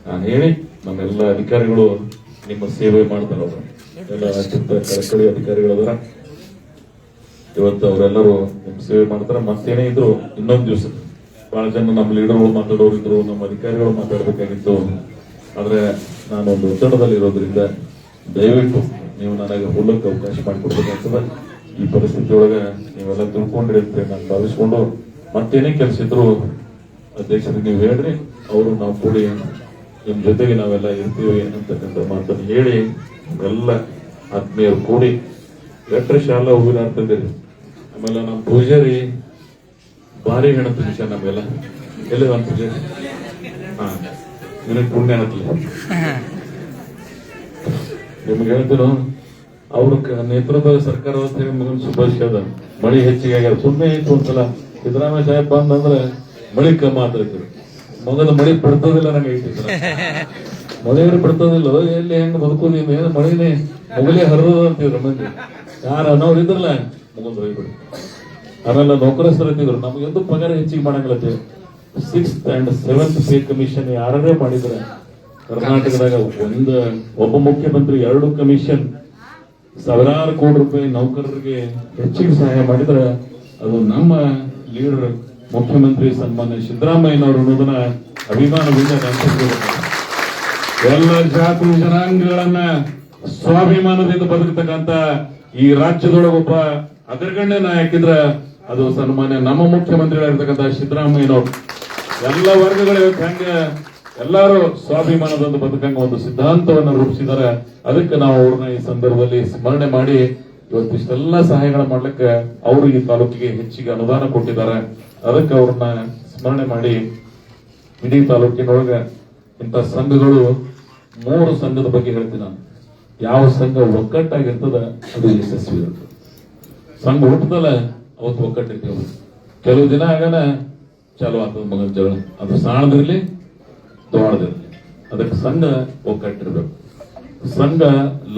ನಾನು ಹೇಳಿ, ನಮ್ಮೆಲ್ಲ ಅಧಿಕಾರಿಗಳು ನಿಮ್ಮ ಸೇವೆ ಮಾಡ್ತಾರ. ಅವರು ಎಲ್ಲ ಅತ್ಯಂತ ಕಳಕಳಿ ಅಧಿಕಾರಿಗಳದಾರ. ಇವತ್ತು ಅವರೆಲ್ಲರೂ ನಿಮ್ಮ ಸೇವೆ ಮಾಡ್ತಾರ. ಮತ್ತೇನೇ ಇದ್ರು ಇನ್ನೊಂದು ದಿವಸ ಬಹಳ ಜನ ನಮ್ಮ ಲೀಡರ್ಗಳು ಮಾತಾಡೋರು ಇದ್ರು, ನಮ್ಮ ಅಧಿಕಾರಿಗಳು ಮಾತಾಡಬೇಕಾಗಿತ್ತು. ಆದ್ರೆ ನಾನು ಒಂದು ಒತ್ತಡದಲ್ಲಿ ಇರೋದ್ರಿಂದ ದಯವಿಟ್ಟು ನೀವು ನನಗೆ ಹೋಗಕ್ಕೆ ಅವಕಾಶ ಮಾಡಿಕೊಡ್ಬೇಕಾಗ್ತದೆ. ಈ ಪರಿಸ್ಥಿತಿ ಒಳಗೆ ನೀವೆಲ್ಲ ತಿಳ್ಕೊಂಡ್ರಿ ಅಂತ ನಾನು ಭಾವಿಸ್ಕೊಂಡು, ಮತ್ತೇನೇ ಕೆಲಸ ಇದ್ರು ಅಧ್ಯಕ್ಷರಿಗೆ ನೀವು ಹೇಳ್ರಿ, ಅವರು ನಾವು ಕೂಡಿ ನಿಮ್ ಜೊತೆಗೆ ನಾವೆಲ್ಲ ಇರ್ತೀವಿ ಅಂತಕ್ಕಂಥ ಮಾತನ್ನು ಹೇಳಿ, ಎಲ್ಲ ಆತ್ಮೀಯರು ಕೂಡಿ ಎಟ್ರೆ ಶಾಲಾ ಹೂವಿನ ಅಂತಂದಿರಿ. ಆಮೇಲೆ ನಮ್ಮ ಪೂಜಾರಿ ಭಾರಿ ಹೆಣತ್ ವಿಷಯ ನಮ್ಗೆಲ್ಲ ಎಲ್ಲಿ ನಮ್ಮ ಪೂಜಾರಿ ನಿನಗೆ ಪುಣ್ಯ ಹತ್ಲಿ ನಿಮ್ಗೆ ಹೇಳ್ತೀನೋ, ಅವ್ರ ನೇತೃತ್ವದ ಸರ್ಕಾರದ ಮಗನ ಶುಭಾಶಯ ಅದ. ಮಳಿ ಹೆಚ್ಚಿಗೆ ಆಗ್ಯಾರ. ಸುಮ್ಮನೆ ಇತ್ತು ಒಂದ್ಸಲ ಸಿದ್ದರಾಮಯ್ಯ ಸಾಹೇಬ್ ಬಂದಂದ್ರೆ ಮಳಿ ಕಮ್ಮಿ ಆತೈತಿ. ಮಗದ ಮಳಿ ಬಿಡ್ತದಿಲ್ಲ ನಂಗೆ ಐತಿ. ಮಳೆಯವರು ಬಿಡ್ತದಿಲ್ಲ, ಎಲ್ಲಿ ಹೆಂಗ್ ಬದುಕೋದು ಏನು ಮಳಿನೇ ಮೊಗಲೇ ಹರಿದ ಅಂತಿದ್ರು ಮಂದಿ. ಯಾರು ಅನ್ನೋರು ಇದ್ರಲ್ಲ ಮುಗಿದ್ ಹೋಗ್ಬಿಡಿ. ಆಮೇಲೆ ನೌಕರಸ್ಥರು ಇದ್ದಿದ್ರು, ನಮ್ಗೆಂದು ಪಗಾರ ಹೆಚ್ಚಿಗೆ ಮಾಡಂಗಿಲ್ಲ. 6th and 7th pay commission ಯಾರೇ ಮಾಡಿದ್ರೆ ಕರ್ನಾಟಕದಾಗ ಒಬ್ಬ ಮುಖ್ಯಮಂತ್ರಿ 2 ಕಮಿಷನ್ ಸಾವಿರಾರು ಕೋಟಿ ರೂಪಾಯಿ ನೌಕರರಿಗೆ ಹೆಚ್ಚಿಗೆ ಸಹಾಯ ಮಾಡಿದ್ರೆ ಅದು ನಮ್ಮ ಲೀಡರ್ ಮುಖ್ಯಮಂತ್ರಿ ಸನ್ಮಾನ್ಯ ಸಿದ್ದರಾಮಯ್ಯನವರು ಅನ್ನೋದನ್ನ ಅಭಿಮಾನದಿಂದ ನೆನಪಿಸಬೇಕು. ಎಲ್ಲ ಜಾತಿ ಜನಾಂಗಗಳನ್ನ ಸ್ವಾಭಿಮಾನದಿಂದ ಬದುಕತಕ್ಕಂತ ಈ ರಾಜ್ಯದೊಳಗೊಬ್ಬ ಅಗ್ರಗಣ್ಯ ನಾಯಕಿದ್ರ ಅದು ಸನ್ಮಾನ್ಯ ನಮ್ಮ ಮುಖ್ಯಮಂತ್ರಿಗಳಿರ್ತಕ್ಕಂಥ ಸಿದ್ದರಾಮಯ್ಯನವರು. ಎಲ್ಲ ವರ್ಗಗಳ ಹೆಂಗ ಎಲ್ಲರೂ ಸ್ವಾಭಿಮಾನದಿಂದ ಬದುಕಂಗ ಒಂದು ಸಿದ್ಧಾಂತವನ್ನು ರೂಪಿಸಿದ್ದಾರೆ. ಅದಕ್ಕೆ ನಾವು ಅವ್ರನ್ನ ಈ ಸಂದರ್ಭದಲ್ಲಿ ಸ್ಮರಣೆ ಮಾಡಿ ಇವತ್ತಿಷ್ಟೆಲ್ಲ ಸಹಾಯಗಳ ಮಾಡ್ಲಿಕ್ಕೆ ಅವರು ಈ ತಾಲೂಕಿಗೆ ಹೆಚ್ಚಿಗೆ ಅನುದಾನ ಕೊಟ್ಟಿದ್ದಾರೆ. ಅದಕ್ಕೆ ಅವ್ರನ್ನ ಸ್ಮರಣೆ ಮಾಡಿ ಇಡೀ ತಾಲೂಕಿನೊಳಗ ಇಂಥ ಸಂಘಗಳು 3 ಸಂಘದ ಬಗ್ಗೆ ಹೇಳ್ತೀನಿ ನಾನು. ಯಾವ ಸಂಘ ಒಕ್ಕಟ್ಟಾಗಿರ್ತದ ಅದು ಯಶಸ್ವಿ ಇರ್ತದೆ. ಸಂಘ ಹುಟ್ಟದಲ್ಲ ಅವತ್ತು ಒಕ್ಕಟ್ಟಿರ್ತೇವೆ. ಕೆಲವು ದಿನ ಆಗನ ಚಾಲು ಆಗ್ತದ ಮಗನ ಜಗಳ, ಅದು ಸಾಣದಿರ್ಲಿ ದೊಡ್ಡದಿರ್ಲಿ, ಅದಕ್ಕೆ ಸಂಘ ಒಕ್ಕಟ್ಟಿರ್ಬೇಕು. ಸಂಘ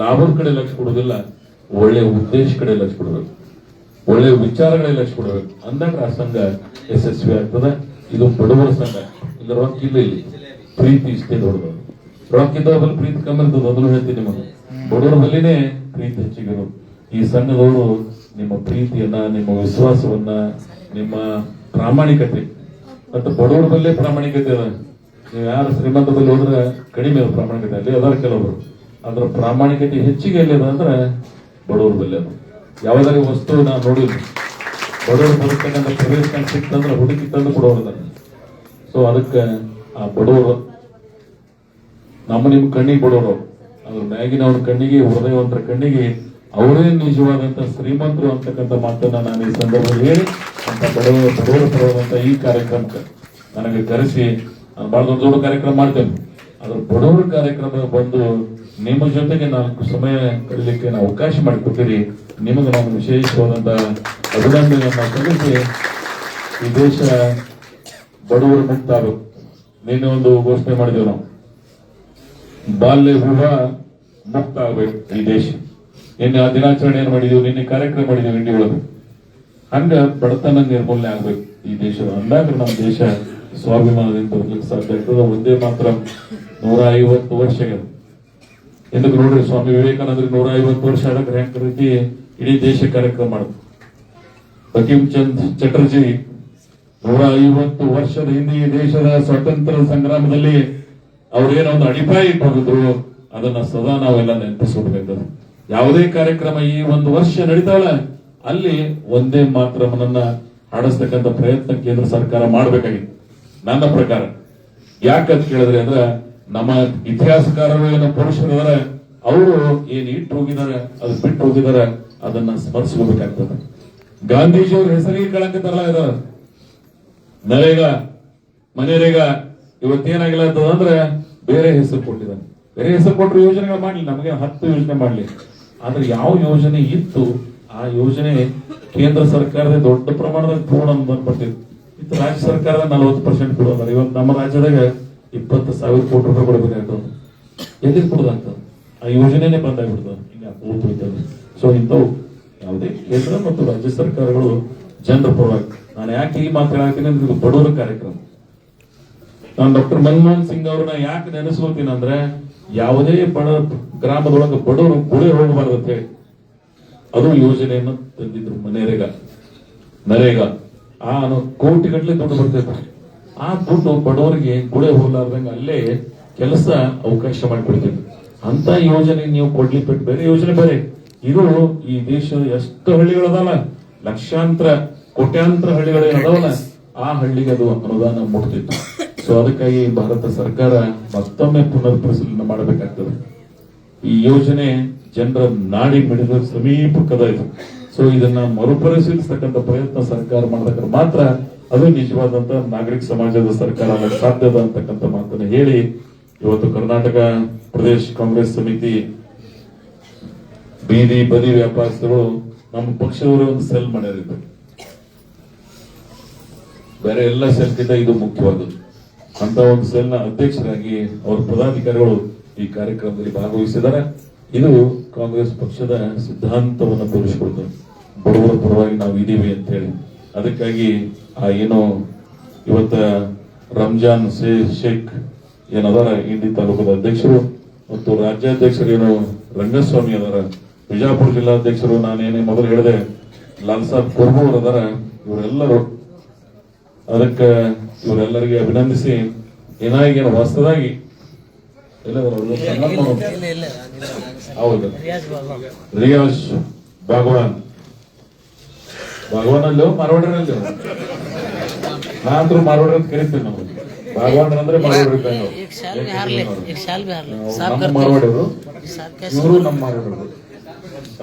ಲಾಭದ ಕಡೆ ಲಕ್ಷ್ಯ ಕೊಡೋದಿಲ್ಲ, ಒಳ್ಳೆ ಉದ್ದೇಶ ಕಡೆ ಲಕ್ಷ್ಯ ಕೊಡಬೇಕು, ಒಳ್ಳೆ ವಿಚಾರಗಳೇ ಲಕ್ಷ್ಯ ಕೊಡಬೇಕು. ಅಂದಾಗ ಆ ಸಂಘ ಯಶಸ್ವಿ ಆಗ್ತದೆ. ಇದು ಬಡವರ ಸಂಘ. ಇಲ್ಲ ರೊಕ್ಕ ಇಲ್ಲ, ಇಲ್ಲಿ ಪ್ರೀತಿ ಇಷ್ಟೇ ದೊಡ್ಡದು. ರೊಕ್ಕ ಇದ್ದವ್ರಲ್ಲಿ ಪ್ರೀತಿ ಕಮ್ಮಿ ಇರ್ತದೆ, ಅದನ್ನು ಹೇಳ್ತೀನಿ ನಿಮಗೆ. ಬಡವರ ಬಲ್ಲಿನೇ ಪ್ರೀತಿ ಹೆಚ್ಚಿಗಿರು. ಈ ಸಂಘದವರು ನಿಮ್ಮ ಪ್ರೀತಿಯನ್ನ, ನಿಮ್ಮ ವಿಶ್ವಾಸವನ್ನ, ನಿಮ್ಮ ಪ್ರಾಮಾಣಿಕತೆ, ಮತ್ತು ಬಡವರ ಬಲ್ಲೇ ಪ್ರಾಮಾಣಿಕತೆ ಅದ. ನೀವು ಯಾರು ಶ್ರೀಮಂತ ಬಲ್ಲಿ ಹೋದ್ರೆ ಕಡಿಮೆ ಪ್ರಾಮಾಣಿಕತೆ, ಅಲ್ಲಿ ಅದಾರ ಕೆಲವರು. ಅದ್ರ ಪ್ರಾಮಾಣಿಕತೆ ಹೆಚ್ಚಿಗೆ ಎಲ್ಲಿದೆ ಅಂದ್ರೆ ಬಡವರ ಬಲ್ಲಿ ಅದು. ಯಾವುದಾದ್ರು ವಸ್ತು ನಾವು ನೋಡಿದ್ವಿ, ಬಡವರು ಬದುಕಂತ ಪ್ರವೇಶ ಸಿಕ್ತಂದ್ರೆ ಹುಡುಕಿ ತಂದು ಕೊಡೋರು. ಸೊ ಅದಕ್ಕೆ ಆ ಬಡವರು ನಿಮ್ಮ ಕಣ್ಣಿಗೆ ಬಡವರು, ಅದ್ರ ಮ್ಯಾಗಿನವ್ರ ಕಣ್ಣಿಗೆ, ಹೃದಯವಂತರ ಕಣ್ಣಿಗೆ ಅವರೇ ನಿಜವಾದಂತ ಶ್ರೀಮಂತರು ಅಂತಕ್ಕಂಥ ಮಾತನ್ನ ನಾನು ಈ ಸಂದರ್ಭದಲ್ಲಿ ಹೇಳಿ, ಅಂತ ಬಡವರ ಪರವಾದಂತ ಈ ಕಾರ್ಯಕ್ರಮಕ್ಕೆ ನನಗೆ ಕರೆಸಿ, ನಾನು ಬಹಳ ದೊಡ್ಡ ಕಾರ್ಯಕ್ರಮ ಮಾಡ್ತೇನೆ. ಅದ್ರ ಬಡವರ ಕಾರ್ಯಕ್ರಮ ಬಂದು ನಿಮ್ಮ ಜೊತೆಗೆ 4 ಸಮಯ ಕಳೀಲಿಕ್ಕೆ ನಾವು ಅವಕಾಶ ಮಾಡಿಕೊಟ್ಟಿರಿ. ನಿಮಗೆ ನಾನು ವಿಶೇಷವಾದಂತ ಅಭಿನಂದನೆಯನ್ನ ಸಲ್ಲಿಸಿ, ಈ ದೇಶ ಬಡವರು ಮುಕ್ತ ಆಗಬೇಕು. ನಿನ್ನೆ ಒಂದು ಘೋಷಣೆ ಮಾಡಿದೆವು ನಾವು, ಬಾಲ್ಯ ವಿವಾಹ ಮುಕ್ತ ಆಗಬೇಕು ಈ ದೇಶ. ನಿನ್ನೆ ಆ ದಿನಾಚರಣೆಯನ್ನು ಮಾಡಿದೀವಿ, ನಿನ್ನೆ ಕಾರ್ಯಕ್ರಮ ಮಾಡಿದೀವಿ ಇಂಡಿ ಒಳಗೆ. ಹಂಗ ಬಡತನ ನಿರ್ಮೂಲನೆ ಆಗ್ಬೇಕು ಈ ದೇಶದ. ಅಂದಾಗ ನಮ್ಮ ದೇಶ ಸ್ವಾಭಿಮಾನದಿಂದ ಬರಲಿಕ್ಕೆ ಸಾಧ್ಯ ಆಗ್ತದೆ. ಒಂದೇ ಮಾತ್ರ 150 ವರ್ಷ ಆಗ್ಯದ. ఎందుకు ನೋಡ್ರಿ, ಸ್ವಾಮಿ ವಿವೇಕಾನಂದರಿಗೆ 150 ವರ್ಷ ಆಗಕ್ಕೆ ಹೆಂಗ್ ರೀತಿ ಇಡೀ ದೇಶ ಕಾರ್ಯಕ್ರಮ ಮಾಡುದು. ಬಂಕಿಮ್ ಚಂದ್ ಚಟರ್ಜಿ 150 ವರ್ಷದ ಹಿಂದೆ ಈ ದೇಶದ ಸ್ವಾತಂತ್ರ್ಯ ಸಂಗ್ರಾಮದಲ್ಲಿ ಅವ್ರೇನೋ ಒಂದು ಅಡಿಪಾಯ ಇಟ್ಟಿದ್ರು, ಅದನ್ನ ಸದಾ ನಾವೆಲ್ಲ ನೆನಪಿಸ್ಕೊಡ್ಬೇಕದು. ಯಾವುದೇ ಕಾರ್ಯಕ್ರಮ ಈ 1 ವರ್ಷ ನಡೀತಾವಲ್ಲ, ಅಲ್ಲಿ ಒಂದೇ ಮಾತ್ರಮನ್ನ ಹಾಡಿಸ್ತಕ್ಕಂಥ ಪ್ರಯತ್ನ ಕೇಂದ್ರ ಸರ್ಕಾರ ಮಾಡಬೇಕಾಗಿತ್ತು ನನ್ನ ಪ್ರಕಾರ. ಯಾಕಂತ ಕೇಳಿದ್ರೆ ಅಂದ್ರೆ ನಮ್ಮ ಇತಿಹಾಸಕಾರರು ಏನೋ ಪುರುಷರವರ ಅವರು ಏನ್ ಇಟ್ಟು ಹೋಗಿದಾರೆ ಅದು ಬಿಟ್ಟು ಹೋಗಿದಾರೆ ಅದನ್ನ ಸ್ಮರಿಸ್ಕೋಬೇಕಾಗ್ತದೆ. ಗಾಂಧೀಜಿಯವ್ರ ಹೆಸರಿಗೆ ಕಳಂಕ ತರಲ ಇದಾರೆ. ನರೇಗಾ ಮನೇರೇಗಾ ಇವತ್ತೇನಾಗಿಲ್ಲ ಅಂತಂದ್ರೆ ಬೇರೆ ಹೆಸರು ಕೊಟ್ಟಿದ್ದಾರೆ. ಬೇರೆ ಹೆಸರು ಕೊಟ್ಟರು ಯೋಜನೆಗಳು ಮಾಡ್ಲಿ, ನಮಗೆ 10 ಯೋಜನೆ ಮಾಡ್ಲಿ, ಆದ್ರೆ ಯಾವ ಯೋಜನೆ ಇತ್ತು ಆ ಯೋಜನೆ ಕೇಂದ್ರ ಸರ್ಕಾರದ ದೊಡ್ಡ ಪ್ರಮಾಣದಲ್ಲಿ ಪೂರ್ಣ ಅನುದಾನ ಬರ್ತಿತ್ತು. ಇತ್ತು ರಾಜ್ಯ ಸರ್ಕಾರದ 40% ಕೊಡೋದಾರೆ. ಇವತ್ತು ನಮ್ಮ ರಾಜ್ಯದಾಗ 20,000 ಕೋಟಿ ರೂಪಾಯಿ ಕೊಡಬೇಕಾಗ್ತದೆ. ಎಲ್ಲಿ ಕೊಡೋದಾಗ್ತದೆ? ಆ ಯೋಜನೆನೇ ಬಂದಾಗ್ಬಿಡ್ತದೆ. ಹಿಂಗೆ ಕೂತೋಯ್ತದೆ. ಸೊ ಇಂಥವು ಯಾವುದೇ ಕೇಂದ್ರ ಮತ್ತು ರಾಜ್ಯ ಸರ್ಕಾರಗಳು ಜನರ ಪರವಾಗಿ. ನಾನು ಯಾಕೆ ಈ ಮಾತು ಹೇಳಾಕ್ತೀನಿ ಅಂದ್ರೆ ಇದು ಬಡವರ ಕಾರ್ಯಕ್ರಮ. ನಾನು ಡಾಕ್ಟರ್ ಮನಮೋಹನ್ ಸಿಂಗ್ ಅವ್ರನ್ನ ಯಾಕೆ ನೆನೆಸ್ಕೋತೀನಿ ಅಂದ್ರೆ ಯಾವುದೇ ಬಡ ಗ್ರಾಮದೊಳಗೆ ಬಡವರು ಗುಳೆ ಹೋಗಬಾರ್ದು ಅಂತ ಹೇಳಿ ಅದು ಯೋಜನೆಯನ್ನು ತಂದಿದ್ರು. ನರೇಗಾ ಆ ಕೋಟಿಗಟ್ಟಲೆ ದುಡ್ಡು ಬರ್ತೈತೆ. ಆ ದುಡ್ಡು ಬಡವರಿಗೆ ಗುಳೆ ಹೋಗ್ಲಾರ್ದಂಗ ಅಲ್ಲೇ ಕೆಲಸ ಅವಕಾಶ ಮಾಡಿಕೊಡ್ತಿದ್ರು. ಅಂತ ಯೋಜನೆ ನೀವು ಕೊಡ್ಲಿ ಬಿಟ್ಟು ಬೇರೆ ಯೋಜನೆ ಬೇರೆ. ಇದು ಈ ದೇಶದ ಎಷ್ಟು ಹಳ್ಳಿಗಳದಲ್ಲ, ಲಕ್ಷಾಂತರ ಕೋಟ್ಯಾಂತರ ಹಳ್ಳಿಗಳೇನದಾವಲ್ಲ, ಆ ಹಳ್ಳಿಗೆ ಅದು ಅನುದಾನ ಮುಟ್ತಿತ್ತು. ಸೊ ಅದಕ್ಕಾಗಿ ಭಾರತ ಸರ್ಕಾರ ಮತ್ತೊಮ್ಮೆ ಪುನರ್ ಪರಿಶೀಲನೆ ಮಾಡಬೇಕಾಗ್ತದೆ. ಈ ಯೋಜನೆ ಜನರ ನಾಡಿ ಮಿಡಿದ ಸಮೀಪಕ್ಕದ ಇದು. ಸೊ ಇದನ್ನ ಮರುಪರಿಶೀಲಿಸತಕ್ಕಂಥ ಪ್ರಯತ್ನ ಸರ್ಕಾರ ಮಾಡಬೇಕಾದ್ರೆ ಮಾತ್ರ ಅದು ನಿಜವಾದಂತ ನಾಗರಿಕ ಸಮಾಜದ ಸರ್ಕಾರ ಸಾಧ್ಯದ ಅಂತಕ್ಕಂಥ ಮಾತನ್ನು ಹೇಳಿ ಇವತ್ತು ಕರ್ನಾಟಕ ಪ್ರದೇಶ ಕಾಂಗ್ರೆಸ್ ಸಮಿತಿ ಬೀದಿ ಬದಿ ವ್ಯಾಪಾರಸ್ಥರು ನಮ್ಮ ಪಕ್ಷದವರು ಒಂದು ಸೆಲ್ ಮಾಡ್ಯಾರಿದ್ರು. ಬೇರೆ ಎಲ್ಲ ಸೆಲ್ಗಿಂತ ಇದು ಮುಖ್ಯವಾದದ್ದು. ಅಂತ ಒಂದು ಸೆಲ್ನ ಅಧ್ಯಕ್ಷರಾಗಿ ಅವರ ಪದಾಧಿಕಾರಿಗಳು ಈ ಕಾರ್ಯಕ್ರಮದಲ್ಲಿ ಭಾಗವಹಿಸಿದ್ದಾರೆ. ಇದು ಕಾಂಗ್ರೆಸ್ ಪಕ್ಷದ ಸಿದ್ಧಾಂತವನ್ನು ತೋರಿಸಿಕೊಡ್ತದೆ. ಬಡವರ ಪರವಾಗಿ ನಾವು ಇದೀವಿ ಅಂತ ಹೇಳಿ. ಅದಕ್ಕಾಗಿ ಆ ಏನು ಇವತ್ತ ರಂಜಾನ್ ಶೇಖ್ ಏನದಾರ ಇಂಡಿ ತಾಲೂಕದ ಅಧ್ಯಕ್ಷರು ಮತ್ತು ರಾಜ್ಯಾಧ್ಯಕ್ಷರು ಏನು ರಂಗಸ್ವಾಮಿ ಅದರ, ಬಿಜಾಪುರ ಜಿಲ್ಲಾಧ್ಯಕ್ಷರು ನಾನೇನೇ ಮೊದಲು ಹೇಳಿದೆ ಲಾಲ್ ಸಾಬ್ ಕುರ್ಮೂರ್ ಅದರ, ಇವರೆಲ್ಲರೂ ಅದಕ್ಕೆ ಇವರೆಲ್ಲರಿಗೆ ಅಭಿನಂದಿಸಿ ಏನಾಗೇನು ಹೊಸದಾಗಿ ಹೌದು ರಿಯಾಜ್ ಭಗವಾನ್ ಅಲ್ಲೋ ಮಾರವಾಡ್ರಲ್ಲಿ ನಾನಂತರೂ ಮಾರವಾಡ್ರ ಅಂತ ಕರಿತೀವಿ. ನಾವು ಭಗವಾನ್ ಅಂದ್ರೆ ಮಾರವಾಡ್ರಿ, ನಮ್ಮ ಮಾರವಾಡಿಯವರು, ಇವರು ನಮ್ಮ ಮಾರವಾಡರು.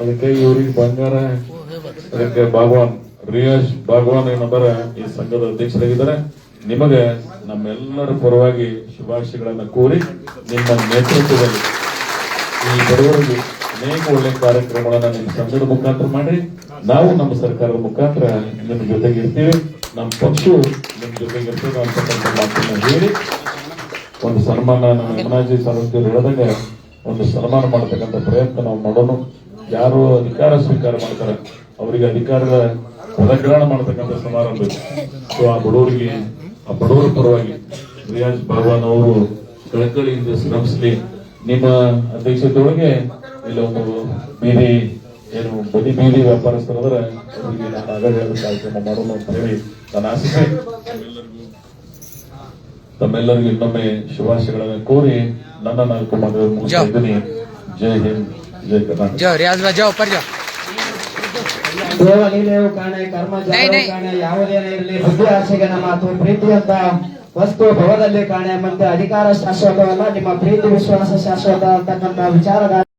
ಅದಕ್ಕೆ ಇವ್ರಿಗೆ ಬಂಗಾರ, ಅದಕ್ಕೆ ಭಗವಾನ್ ರಿಯಾಜ್ ಭಗವಾನ್ ಏನಂದಾರ ಈ ಸಂಘದ ಅಧ್ಯಕ್ಷರಾಗಿದ್ದಾರೆ. ನಿಮಗೆ ನಮ್ಮೆಲ್ಲರ ಪರವಾಗಿ ಶುಭಾಶಯಗಳನ್ನ ಕೋರಿ ನಿಮ್ಮ ನೇತೃತ್ವದಲ್ಲಿ ಈ ಬಡವರಿಗೆ ಅನೇಕ ಒಳ್ಳೆ ಕಾರ್ಯಕ್ರಮಗಳನ್ನ ನಿಮ್ಮ ಸಂಘದ ಮುಖಾಂತರ ಮಾಡಿ ನಾವು ನಮ್ಮ ಸರ್ಕಾರದ ಮುಖಾಂತರ ನಿಮ್ಮ ಜೊತೆಗೆ ಇರ್ತೀವಿ, ನಮ್ಮ ಪಕ್ಷವು ನಿಮ್ಮ ಜೊತೆಗೆ ಇರ್ತದೆ ಅಂತಕ್ಕಂಥ ಮಾತನ್ನ ಹೇಳಿ ಒಂದು ಸನ್ಮಾನ ನಮ್ಮ ಯಮನಾಜಿ ಸಾರ್ವಜನಿಕರು ಹೇಳಿದಾಗ ಒಂದು ಸನ್ಮಾನ ಮಾಡತಕ್ಕಂಥ ಪ್ರಯತ್ನ ನಾವು ಮಾಡೋಣ. ಯಾರು ಅಧಿಕಾರ ಸ್ವೀಕಾರ ಮಾಡ್ತಾರೆ ಅವರಿಗೆ ಅಧಿಕಾರದ ಪದಗ್ರಹಣ ಮಾಡತಕ್ಕಂಥ ಸಮಾರಂಭ. ಸೊ ಆ ಬಡವರ ಪರವಾಗಿ ರಿಯಾಜ್ ಭಗವಾನ್ ಅವರು ಕಳಕಳಿಯಿಂದ ಶ್ರಮಿಸಲಿ. ನಿಮ್ಮ ಅಧ್ಯಕ್ಷತೆಯೊಳಗೆ ಇಲ್ಲಿ ಒಂದು ಬೀದಿ ಏನು ಬೀದಿ ವ್ಯಾಪಾರಸ್ಥರಾದ್ರೆ ಅವರಿಗೆ ನಾನು ಆಗದ ಕಾರ್ಯಕ್ರಮ ಮಾಡೋಣ ಅಂತ ಹೇಳಿ ನಾನು ಆಸೆ. ತಮ್ಮೆಲ್ಲರಿಗೂ ಇನ್ನೊಮ್ಮೆ ಶುಭಾಶಯಗಳನ್ನು ಕೋರಿ ನನ್ನ 4 ಮಾತುಗಳನ್ನು ಮುಗಿಸ್ತಾ ಇದ್ದೀನಿ. ಜೈ ಹಿಂದ್, ಜೈ ಕರ್ನಾಟಕ. ದೇವ ಲೀಲೆಯು ಕಾಣೆ, ಕರ್ಮ ಜಾಲವು ಕಾಣೆ, ಯಾವುದೇನೇ ಇರಲಿ ಬುದ್ಧಿ ಆಸೆಗೆ ನಮ್ಮ ಮಾತು ಪ್ರೀತಿ ಅಂತ ವಸ್ತು ಭವದಲ್ಲಿ ಕಾಣೆ. ಮತ್ತೆ ಅಧಿಕಾರ ಶಾಶ್ವತವಲ್ಲ, ನಿಮ್ಮ ಪ್ರೀತಿ ವಿಶ್ವಾಸ ಶಾಶ್ವತ ಅಂತಕ್ಕಂಥ ವಿಚಾರದ